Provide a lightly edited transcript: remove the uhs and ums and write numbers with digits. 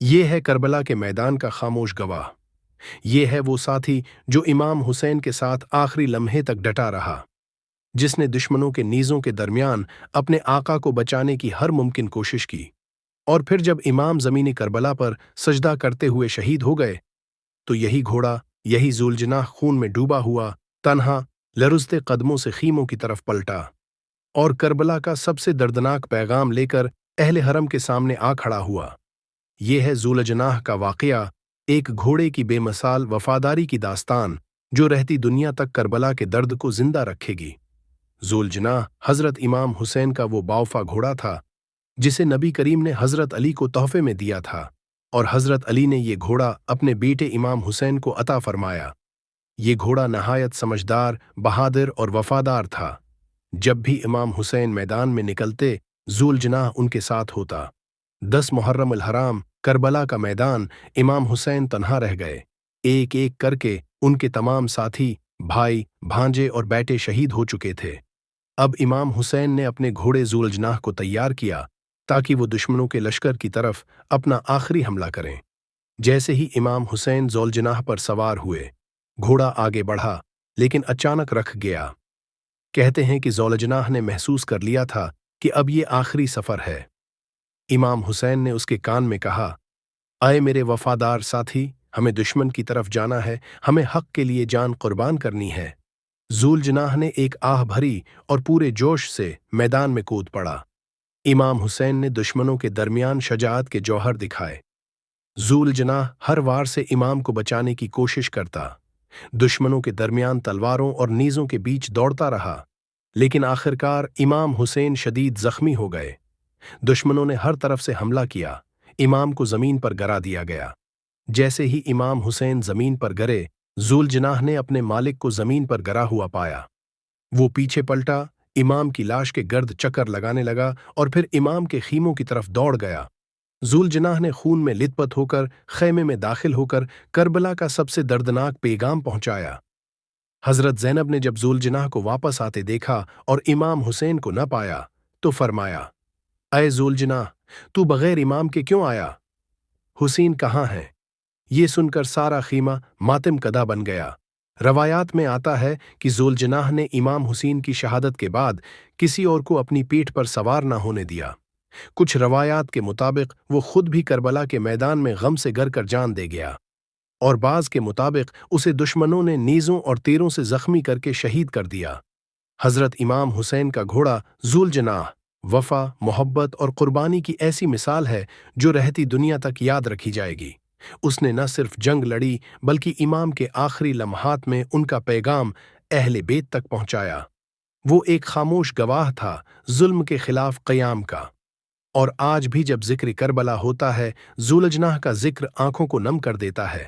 یہ ہے کربلا کے میدان کا خاموش گواہ۔ یہ ہے وہ ساتھی جو امام حسین کے ساتھ آخری لمحے تک ڈٹا رہا، جس نے دشمنوں کے نیزوں کے درمیان اپنے آقا کو بچانے کی ہر ممکن کوشش کی، اور پھر جب امام زمینی کربلا پر سجدہ کرتے ہوئے شہید ہو گئے تو یہی گھوڑا، یہی ذوالجناح خون میں ڈوبا ہوا، تنہا لرزتے قدموں سے خیموں کی طرف پلٹا، اور کربلا کا سب سے دردناک پیغام لے کر اہل حرم کے سامنے آ کھڑا ہوا۔ یہ ہے ذوالجناح کا واقعہ، ایک گھوڑے کی بے مثال وفاداری کی داستان جو رہتی دنیا تک کربلا کے درد کو زندہ رکھے گی۔ ذوالجناح حضرت امام حسین کا وہ باوفا گھوڑا تھا جسے نبی کریم نے حضرت علی کو تحفے میں دیا تھا، اور حضرت علی نے یہ گھوڑا اپنے بیٹے امام حسین کو عطا فرمایا۔ یہ گھوڑا نہایت سمجھدار، بہادر اور وفادار تھا۔ جب بھی امام حسین میدان میں نکلتے، ذوالجناح ان کے ساتھ ہوتا۔ 10 محرم الحرام، کربلا کا میدان، امام حسین تنہا رہ گئے۔ ایک ایک کر کے ان کے تمام ساتھی، بھائی، بھانجے اور بیٹے شہید ہو چکے تھے۔ اب امام حسین نے اپنے گھوڑے ذوالجناح کو تیار کیا تاکہ وہ دشمنوں کے لشکر کی طرف اپنا آخری حملہ کریں۔ جیسے ہی امام حسین ذوالجناح پر سوار ہوئے، گھوڑا آگے بڑھا لیکن اچانک رک گیا۔ کہتے ہیں کہ ذوالجناح نے محسوس کر لیا تھا کہ اب یہ آخری سفر ہے۔ امام حسین نے اس کے کان میں کہا، اے میرے وفادار ساتھی، ہمیں دشمن کی طرف جانا ہے، ہمیں حق کے لیے جان قربان کرنی ہے۔ ذوالجناح نے ایک آہ بھری اور پورے جوش سے میدان میں کود پڑا۔ امام حسین نے دشمنوں کے درمیان شجاعت کے جوہر دکھائے۔ ذوالجناح ہر وار سے امام کو بچانے کی کوشش کرتا، دشمنوں کے درمیان تلواروں اور نیزوں کے بیچ دوڑتا رہا، لیکن آخرکار امام حسین شدید زخمی ہو گئے۔ دشمنوں نے ہر طرف سے حملہ کیا، امام کو زمین پر گرا دیا گیا۔ جیسے ہی امام حسین زمین پر گرے، ذوالجناح نے اپنے مالک کو زمین پر گرا ہوا پایا۔ وہ پیچھے پلٹا، امام کی لاش کے گرد چکر لگانے لگا اور پھر امام کے خیموں کی طرف دوڑ گیا۔ ذوالجناح نے خون میں لت پت ہو کر خیمے میں داخل ہو کر کربلا کا سب سے دردناک پیغام پہنچایا۔ حضرت زینب نے جب ذوالجناح کو واپس آتے دیکھا اور امام حسین کو نہ پایا تو فرمایا، اے ذوالجناح، تو بغیر امام کے کیوں آیا؟ حسین کہاں ہے؟ یہ سن کر سارا خیمہ ماتم کدہ بن گیا۔ روایات میں آتا ہے کہ ذوالجناح نے امام حسین کی شہادت کے بعد کسی اور کو اپنی پیٹھ پر سوار نہ ہونے دیا۔ کچھ روایات کے مطابق وہ خود بھی کربلا کے میدان میں غم سے گر کر جان دے گیا، اور بعض کے مطابق اسے دشمنوں نے نیزوں اور تیروں سے زخمی کر کے شہید کر دیا۔ حضرت امام حسین کا گھوڑا ذوالجناح وفا، محبت اور قربانی کی ایسی مثال ہے جو رہتی دنیا تک یاد رکھی جائے گی۔ اس نے نہ صرف جنگ لڑی بلکہ امام کے آخری لمحات میں ان کا پیغام اہل بیت تک پہنچایا۔ وہ ایک خاموش گواہ تھا ظلم کے خلاف قیام کا، اور آج بھی جب ذکر کربلا ہوتا ہے، ذوالجناح کا ذکر آنکھوں کو نم کر دیتا ہے۔